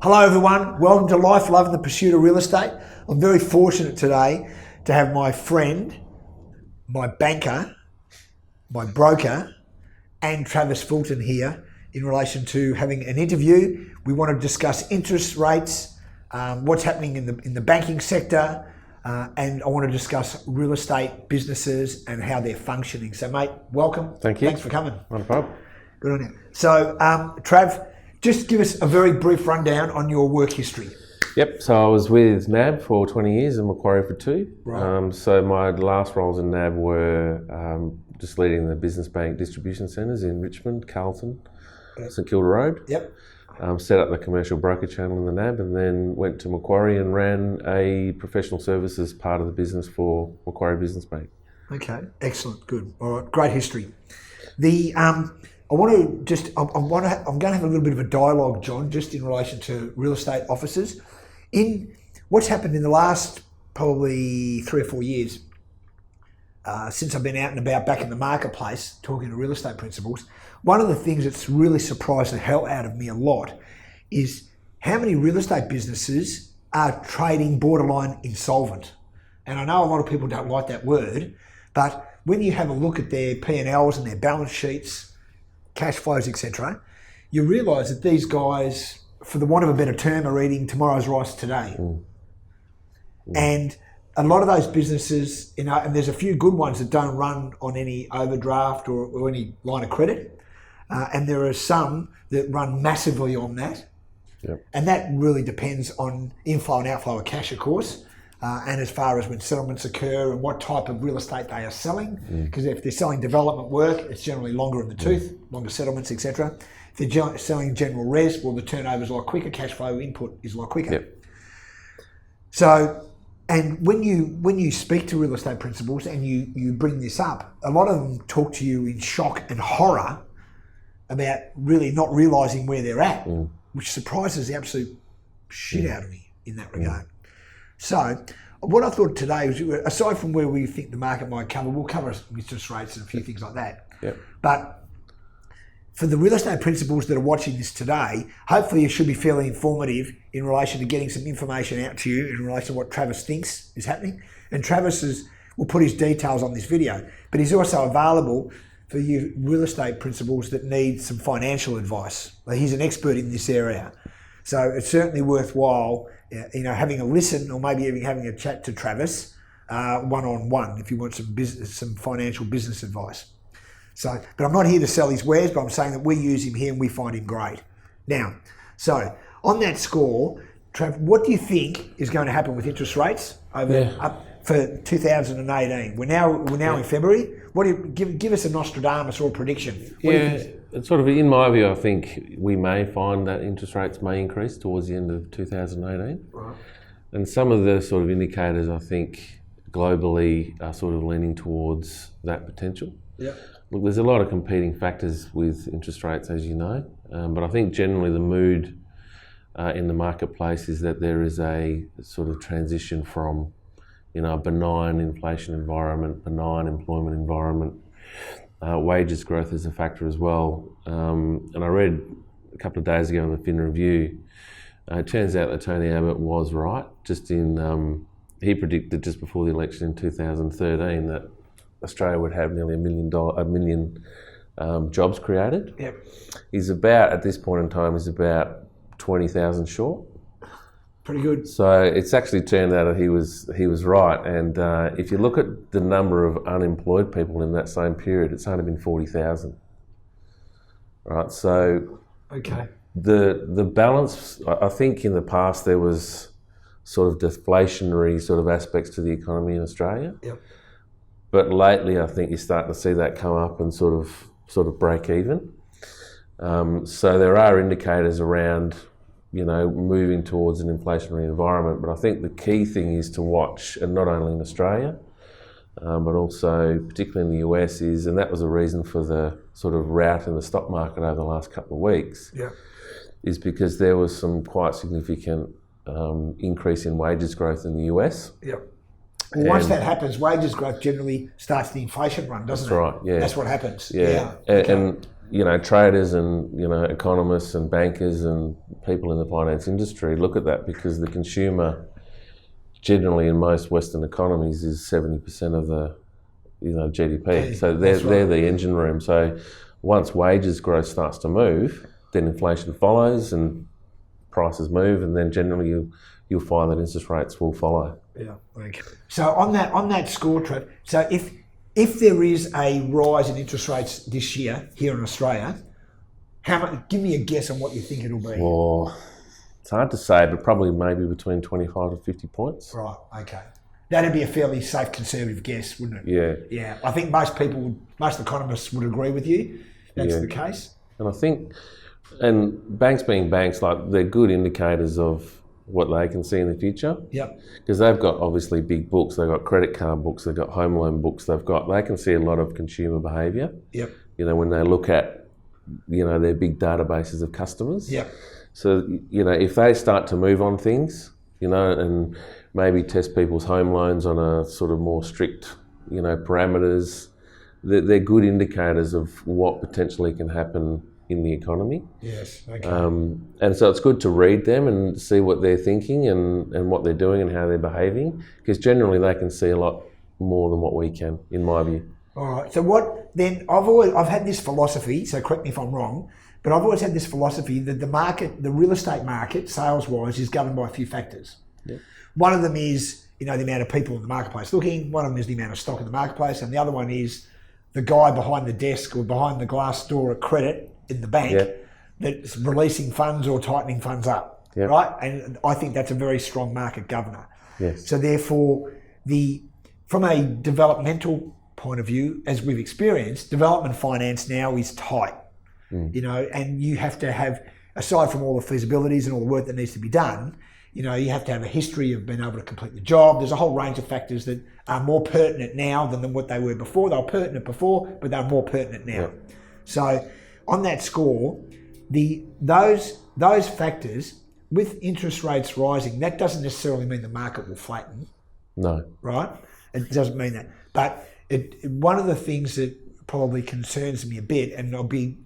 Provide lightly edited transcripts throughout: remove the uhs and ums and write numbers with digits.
Hello everyone, welcome to Life, Love and the Pursuit of Real Estate. I'm very fortunate today to have my friend, my banker, my broker, and Travis Fulton here in relation to having an interview. We want to discuss interest rates, what's happening in the banking sector, and I want to discuss real estate businesses and how they're functioning. So mate, welcome. Thank you. Thanks for coming. Not a problem. Good on you. So Trav, just give us a very brief rundown on your work history. Yep, so I was with NAB for 20 years and Macquarie for 2. Right. So my last roles in NAB were just leading the business bank distribution centres in Richmond, Carlton, St Kilda Road. Yep. Set up the commercial broker channel in the NAB and then went to Macquarie and ran a professional services part of the business for Macquarie Business Bank. Okay, excellent, good. All right, great history. I'm going to have a little bit of a dialogue, John, just in relation to real estate offices. In what's happened in the last probably 3 or 4 years, since I've been out and about back in the marketplace talking to real estate principals, one of the things that's really surprised the hell out of me a lot is how many real estate businesses are trading borderline insolvent. And I know a lot of people don't like that word, but when you have a look at their P&Ls and their balance sheets, cash flows, etc., you realise that these guys, for the want of a better term, are eating tomorrow's rice today. And a lot of those businesses, and there's a few good ones that don't run on any overdraft or any line of credit, and there are some that run massively on that. Yep. And that really depends on inflow and outflow of cash, of course. And as far as when settlements occur and what type of real estate they are selling, because if they're selling development work, it's generally longer in the tooth, longer settlements, etc. If they're selling general res, well, the turnover is a lot quicker, cash flow input is a lot quicker. Yep. So, and when you speak to real estate principals and you bring this up, a lot of them talk to you in shock and horror about really not realising where they're at, which surprises the absolute shit out of me in that regard. So, what I thought today was, aside from where we think the market might cover, we'll cover interest rates and a few things like that. Yep. But for the real estate principals that are watching this today, hopefully it should be fairly informative in relation to getting some information out to you in relation to what Travis thinks is happening. And Travis will put his details on this video, but he's also available for you real estate principals that need some financial advice. He's an expert in this area. So it's certainly worthwhile having a listen or maybe even having a chat to Travis one-on-one if you want some financial business advice. So, but I'm not here to sell his wares, but I'm saying that we use him here and we find him great. Now, so on that score, Trav, what do you think is going to happen with interest rates up for 2018? We're now in February. What do you give us a Nostradamus or a prediction? What do you think? It's sort of, in my view, I think we may find that interest rates may increase towards the end of 2018. Right. And some of the sort of indicators, I think, globally are sort of leaning towards that potential. Yeah. Look, there's a lot of competing factors with interest rates, as you know, but I think generally the mood in the marketplace is that there is a sort of transition from, a benign inflation environment, benign employment environment. Wages growth is a factor as well. And I read a couple of days ago in the Fin Review, it turns out that Tony Abbott was right. He predicted just before the election in 2013 that Australia would have nearly a million jobs created. Yep. At this point in time, he's about 20,000 short. Pretty good. So it's actually turned out that he was right. And if you look at the number of unemployed people in that same period, it's only been 40,000. Right. So okay. The balance, I think in the past there was sort of deflationary sort of aspects to the economy in Australia. Yep. But lately I think you're starting to see that come up and sort of break even. So there are indicators around moving towards an inflationary environment. But I think the key thing is to watch, and not only in Australia, but also particularly in the US and that was a reason for the sort of rout in the stock market over the last couple of weeks, is because there was some quite significant increase in wages growth in the US. Yep. Well, once that happens, wages growth generally starts the inflation run, doesn't it? That's right, yeah. That's what happens. Yeah. Okay. And traders and, economists and bankers and people in the finance industry look at that, because the consumer generally in most Western economies is 70% of the, GDP. So they're the engine room. So once wages growth starts to move, then inflation follows and prices move, and then generally you'll find that interest rates will follow. Yeah. Okay. So on that score, Trev, so if there is a rise in interest rates this year here in Australia, how much? Give me a guess on what you think it'll be. Well, it's hard to say, but probably maybe between 25 to 50 points. Right. Okay. That'd be a fairly safe conservative guess, wouldn't it? Yeah. Yeah. I think most economists would agree with you. That's the case. And I think, and banks being banks, like, they're good indicators of what they can see in the future. Yep. Because they've got obviously big books, they've got credit card books, they've got home loan books, they can see a lot of consumer behaviour. Yep. When they look at, their big databases of customers. Yep. So, if they start to move on things, and maybe test people's home loans on a sort of more strict, parameters, they're good indicators of what potentially can happen in the economy. Yes. Okay. And so it's good to read them and see what they're thinking and what they're doing and how they're behaving, because generally they can see a lot more than what we can, in my view. All right. So what then? I've had this philosophy. So correct me if I'm wrong, but I've always had this philosophy that the real estate market, sales-wise, is governed by a few factors. Yeah. One of them is the amount of people in the marketplace looking. One of them is the amount of stock in the marketplace, and the other one is the guy behind the desk or behind the glass door at credit in the bank that's releasing funds or tightening funds up, right? And I think that's a very strong market governor. Yes. So therefore, from a developmental point of view, as we've experienced, development finance now is tight, and you have to have, aside from all the feasibilities and all the work that needs to be done, you have to have a history of being able to complete the job. There's a whole range of factors that are more pertinent now than what they were before. They were pertinent before, but they're more pertinent now. Yeah. So on that score, those factors, with interest rates rising, that doesn't necessarily mean the market will flatten. No. Right? It doesn't mean that. But one of the things that probably concerns me a bit, and I'll be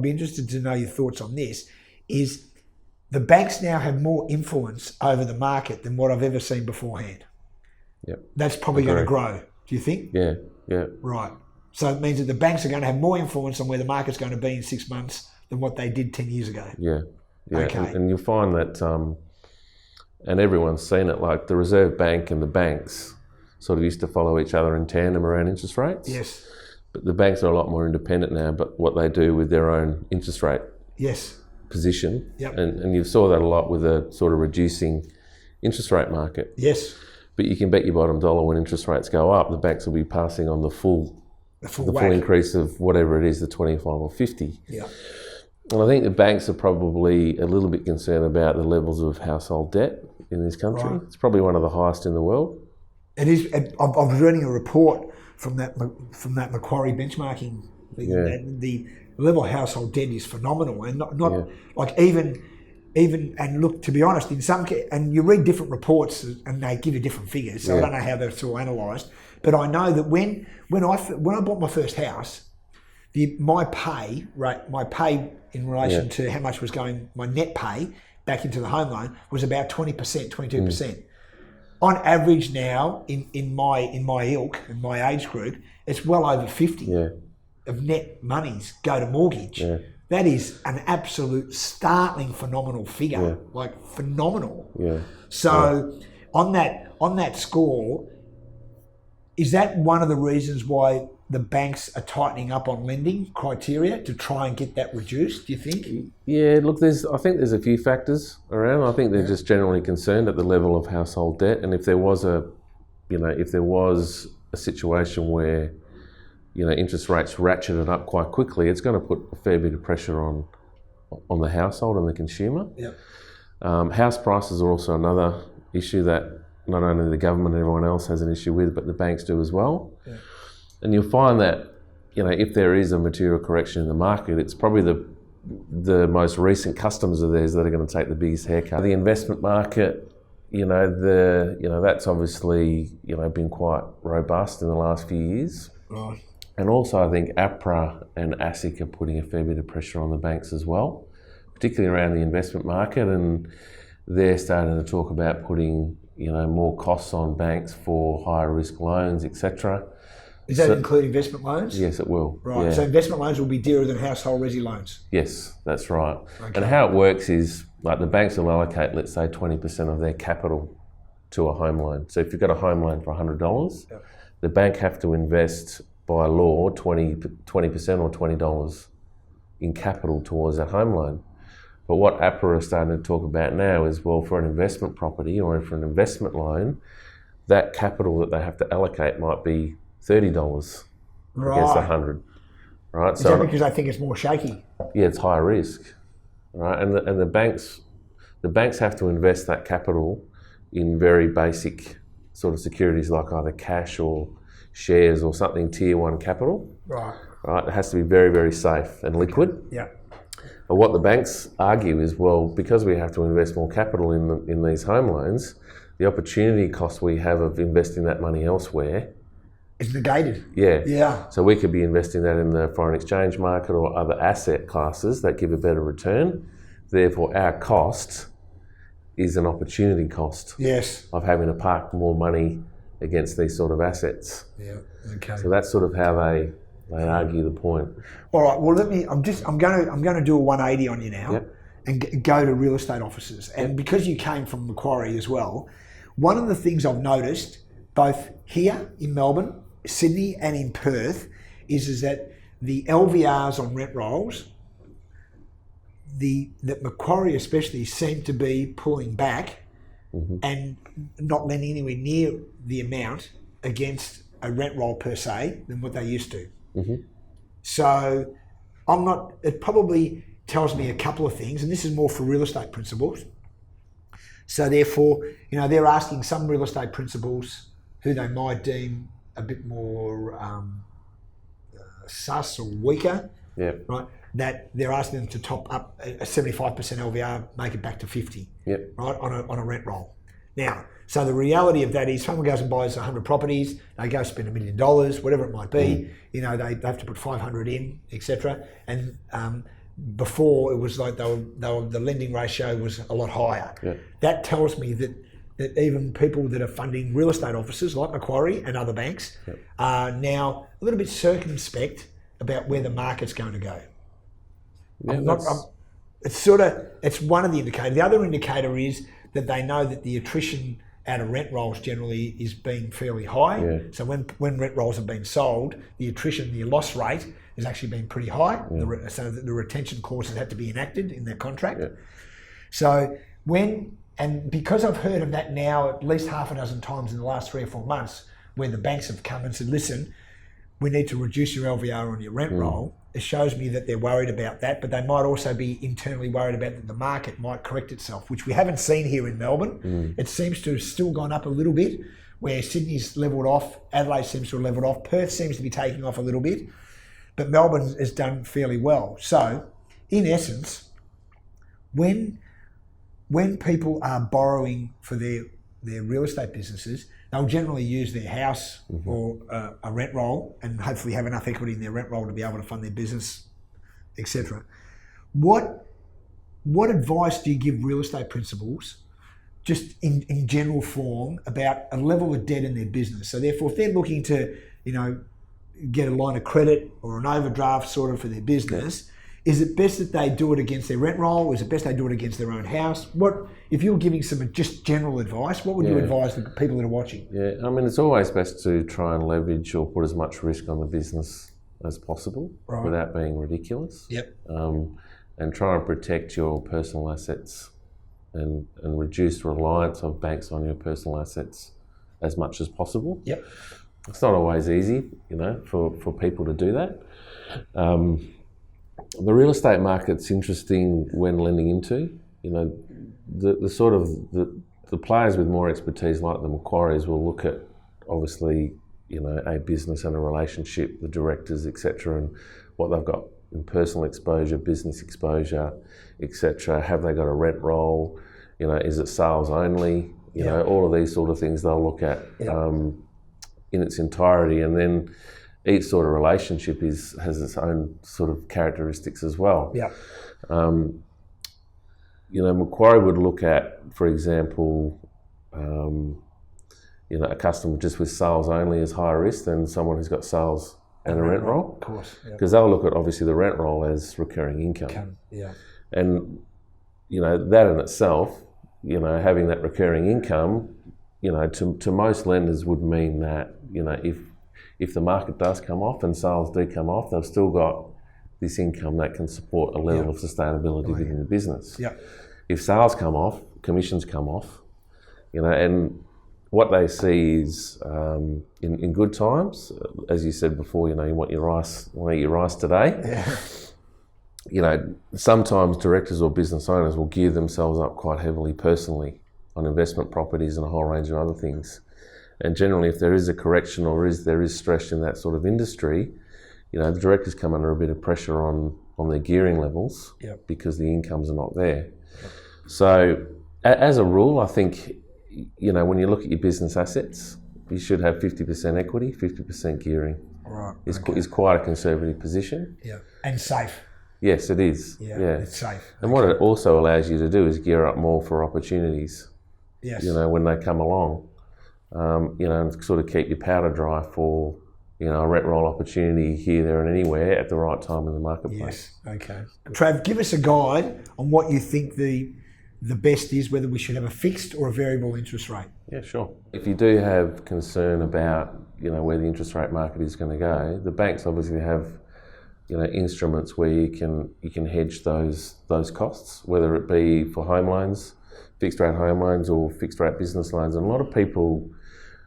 interested to know your thoughts on this, is the banks now have more influence over the market than what I've ever seen beforehand. Yep. That's probably going to grow. Do you think? Yeah. Yeah. Right. So it means that the banks are going to have more influence on where the market's going to be in 6 months than what they did 10 years ago. Yeah. Yeah. Okay. And you'll find that, and everyone's seen it, like the Reserve Bank and the banks sort of used to follow each other in tandem around interest rates. Yes. But the banks are a lot more independent now, but what they do with their own interest rate position. Yep. And you saw that a lot with a sort of reducing interest rate market. Yes. But you can bet your bottom dollar when interest rates go up, the banks will be passing on the full increase of whatever it is, the 25 or 50. Yeah. And I think the banks are probably a little bit concerned about the levels of household debt in this country. Right. It's probably one of the highest in the world. It is. I was reading a report from that Macquarie benchmarking thing. Yeah. The level of household debt is phenomenal, and not like even and look, to be honest, in some and you read different reports and they give you different figures. So I don't know how that's all analysed, but I know that when I bought my first house, my pay in relation to how much was going, my net pay back into the home loan was about 20%, 22%. On average now, in my ilk, in my age group, it's well over 50 of net monies go to mortgage. Yeah. That is an absolute startling, phenomenal figure, like phenomenal. Yeah. So on that score, is that one of the reasons why the banks are tightening up on lending criteria to try and get that reduced, do you think? Yeah, look, I think there's a few factors around. I think they're just generally concerned at the level of household debt, and if there was a situation where interest rates ratcheted up quite quickly, it's going to put a fair bit of pressure on the household and the consumer. Yep. House prices are also another issue that not only the government and everyone else has an issue with, but the banks do as well. Yeah. And you'll find that, if there is a material correction in the market, it's probably the most recent customers of theirs that are going to take the biggest haircut. The investment market, that's obviously, been quite robust in the last few years. Right. And also I think APRA and ASIC are putting a fair bit of pressure on the banks as well, particularly around the investment market, and they're starting to talk about putting more costs on banks for higher risk loans, etc. Does that include investment loans? Yes, it will. Right. Yeah. So investment loans will be dearer than household resi loans. Yes, that's right. Okay. And how it works is like the banks will allocate, let's say, 20% of their capital to a home loan. So if you've got a home loan for $100, the bank have to invest by law 20% or $20 in capital towards that home loan. But what APRA is starting to talk about now is, well, for an investment property or for an investment loan, that capital that they have to allocate might be $30 against $100. Right? Is that because I think it's more shaky? Yeah, it's higher risk. Right? And the banks have to invest that capital in very basic sort of securities like either cash or shares or something tier 1 capital. Right. Right? It has to be very, very safe and liquid. Yeah. But what the banks argue is, well, because we have to invest more capital in these home loans, the opportunity cost we have of investing that money elsewhere is negated. Yeah. Yeah. So we could be investing that in the foreign exchange market or other asset classes that give a better return. Therefore, our cost is an opportunity cost. Yes. Of having to park more money against these sort of assets. Yeah. Okay. So that's sort of how they argue the point. All right. Well, I'm going to do a 180 on you now, and go to real estate offices. And because you came from Macquarie as well, one of the things I've noticed both here in Melbourne, Sydney, and in Perth is that the LVRs on rent rolls, that Macquarie especially seem to be pulling back and not lending anywhere near the amount against a rent roll per se than what they used to. So it probably tells me a couple of things, and this is more for real estate principals. So therefore, they're asking some real estate principals who they might deem a bit more sus or weaker, right? That they're asking them to top up a 75% LVR, make it back to 50, right, on a rent roll. Now, so the reality of that is, someone goes and buys 100 properties, they go spend $1 million, whatever it might be. They have to put 500 in, etc. And before it was like the lending ratio was a lot higher. That tells me that even people that are funding real estate offices like Macquarie and other banks are now a little bit circumspect about where the market's going to go. It's one of the indicators. The other indicator is that they know that the attrition out of rent rolls generally is being fairly high. So when rent rolls have been sold, the attrition, the loss rate has actually been pretty high. So that the retention clauses had to be enacted in their contract. So because I've heard of that now at least half a dozen times in the last 3 or 4 months, where the banks have come and said, listen, we need to reduce your LVR on your rent roll, it shows me that they're worried about that, but they might also be internally worried about that the market might correct itself, which we haven't seen here in Melbourne. It seems to have still gone up a little bit, where Sydney's levelled off, Adelaide seems to have levelled off, Perth seems to be taking off a little bit, but Melbourne has done fairly well. So, in essence, when people are borrowing for their real estate businesses, they'll generally use their house or a rent roll and hopefully have enough equity in their rent roll to be able to fund their business, etc. What advice do you give real estate principals, just in general form, about a level of debt in their business? So therefore, if they're looking to, get a line of credit or an overdraft sort of for their business, is it best that they do it against their rent roll? Is it best they do it against their own house? If you were giving some just general advice, what would you advise the people that are watching? I mean, it's always best to try and leverage or put as much risk on the business as possible without being ridiculous. And try and protect your personal assets and reduce reliance of banks on your personal assets as much as possible. It's not always easy, for people to do that. The real estate market's interesting when lending into, the sort of the players with more expertise like the Macquaries will look at obviously, a business and a relationship, the directors, etc., and what they've got in personal exposure, business exposure, etc. Have they got a rent roll? Is it sales only? All of these sort of things they'll look at in its entirety, and then each sort of relationship has its own sort of characteristics as well. Yeah. Macquarie would look at, for example, a customer just with sales only is higher risk than someone who's got sales and a rent roll. Of course. Because they'll look at obviously the rent roll as recurring income. Yeah. And that in itself, having that recurring income, to most lenders would mean that, if the market does come off and sales do come off, they've still got this income that can support a level of sustainability within the business. Yeah. If sales come off, commissions come off, and what they see is in good times, as you said before, you want your rice, want to eat your rice today. Yeah. Sometimes directors or business owners will gear themselves up quite heavily personally on investment properties and a whole range of other things. And generally, if there is a correction or there is stress in that sort of industry, the directors come under a bit of pressure on their gearing levels because the incomes are not there. So as a rule, I think, when you look at your business assets, you should have 50% equity, 50% gearing. Right. Is quite a conservative position. Yeah. And safe. Yes, it is. Yeah. It's safe. And what it also allows you to do is gear up more for opportunities. Yes. When they come along. And sort of keep your powder dry for, a rent roll opportunity here, there and anywhere at the right time in the marketplace. Yes, okay. Trav, give us a guide on what you think the best is, whether we should have a fixed or a variable interest rate. Yeah, sure. If you do have concern about, where the interest rate market is going to go, the banks obviously have, instruments where you can hedge those costs, whether it be for home loans, fixed rate home loans or fixed rate business loans. And a lot of people,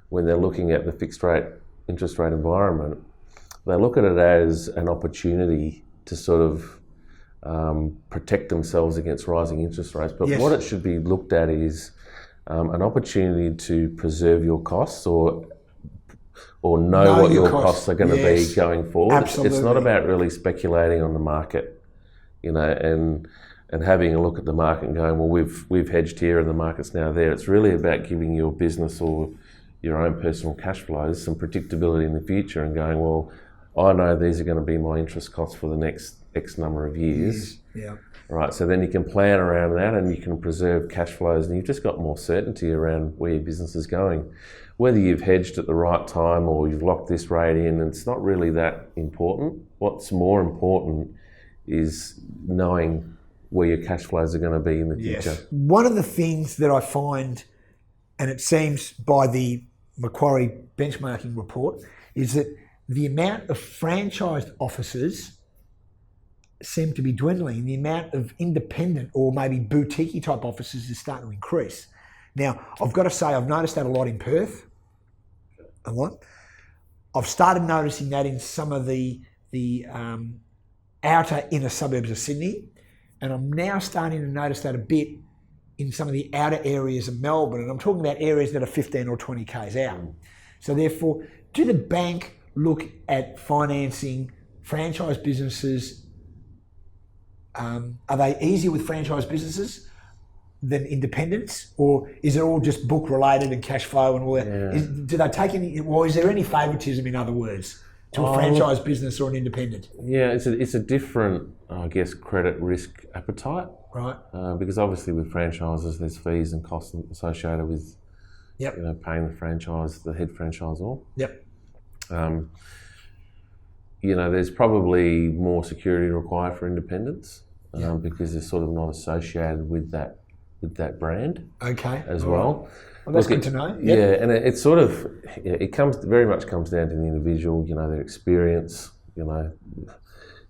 when they're looking at the fixed rate interest rate environment, they look at it as an opportunity to sort of protect themselves against rising interest rates. But what it should be looked at is an opportunity to preserve your costs or know what your costs are going to be going forward. Absolutely. It's not about really speculating on the market, and having a look at the market and going, well, we've hedged here and the market's now there. It's really about giving your business or your own personal cash flows some predictability in the future and going, well, I know these are going to be my interest costs for the next X number of years. Yeah. Right, so then you can plan around that and you can preserve cash flows and you've just got more certainty around where your business is going. Whether you've hedged at the right time or you've locked this rate in, it's not really that important. What's more important is knowing where your cash flows are going to be in the future. Yes. One of the things that I find, and it seems by the Macquarie benchmarking report, is that the amount of franchised offices seem to be dwindling. The amount of independent or maybe boutique type offices is starting to increase. Now, I've got to say, I've noticed that a lot in Perth. A lot. I've started noticing that in some of the outer inner suburbs of Sydney. And I'm now starting to notice that a bit in some of the outer areas of Melbourne. And I'm talking about areas that are 15 or 20 k's out. So therefore, do the bank look at financing franchise businesses? Are they easier with franchise businesses than independents? Or is it all just book related and cash flow and all that? Yeah. Do they take any, or is there any favouritism, in other words, to a franchise business or an independent? Yeah, it's a different, I guess, credit risk appetite. Right. Because obviously with franchises, there's fees and costs associated with paying the franchise, the head franchisor. Yep. There's probably more security required for independents because they're sort of not associated with that brand. Okay. As well. Well, that's good to know. Yep. Yeah, and it sort of very much comes down to the individual. Their experience.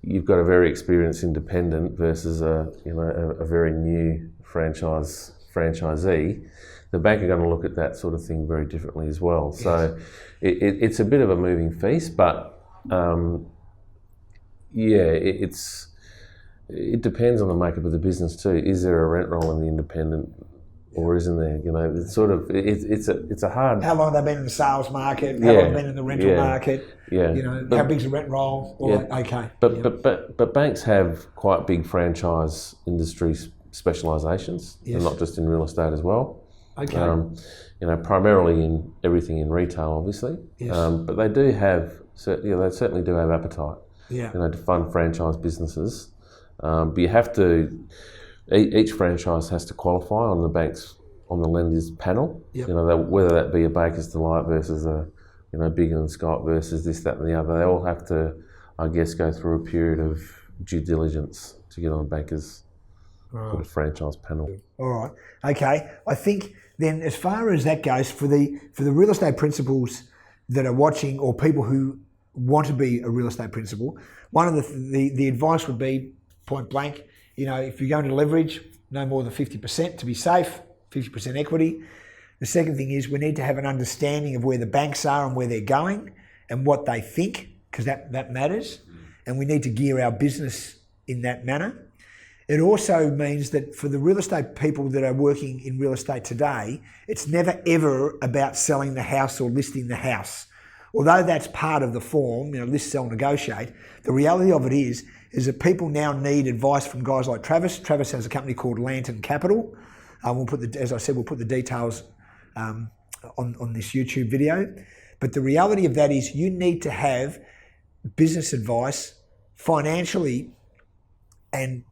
You've got a very experienced independent versus a very new franchisee. The bank are going to look at that sort of thing very differently as well. Yes. So it's a bit of a moving feast, but it depends on the makeup of the business too. Is there a rent roll in the independent, or isn't there? It's sort of it's a hard. How long have they been in the sales market? How long have they been in the rental market? Yeah. How big's the rent roll? Okay. But banks have quite big franchise industry specialisations, and not just in real estate as well. Okay. Primarily in everything in retail, obviously. Yes. But they do have they certainly do have appetite. Yeah. To fund franchise businesses, but you have to. Each franchise has to qualify on the lenders panel. Yep. Whether that be a Baker's Delight versus a Bigger than Scott versus this, that, and the other. They all have to, I guess, go through a period of due diligence to get on a Baker's sort of franchise panel. All right. Okay. I think then, as far as that goes, for the real estate principals that are watching, or people who want to be a real estate principal, one of the advice would be point blank. If you're going to leverage, no more than 50% to be safe, 50% equity. The second thing is we need to have an understanding of where the banks are and where they're going and what they think, because that matters. And we need to gear our business in that manner. It also means that for the real estate people that are working in real estate today, it's never ever about selling the house or listing the house. Although that's part of the form, list, sell, negotiate, the reality of it is that people now need advice from guys like Travis. Travis has a company called Lantern Capital. We'll put the details on this YouTube video. But the reality of that is you need to have business advice financially and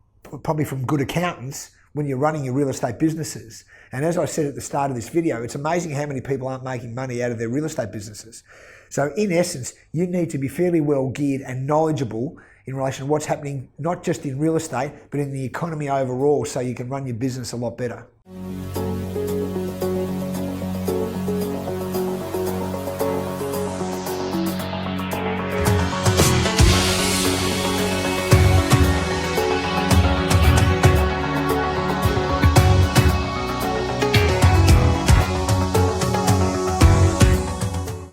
probably from good accountants when you're running your real estate businesses. And as I said at the start of this video, it's amazing how many people aren't making money out of their real estate businesses. So in essence, you need to be fairly well geared and knowledgeable in relation to what's happening, not just in real estate, but in the economy overall, so you can run your business a lot better.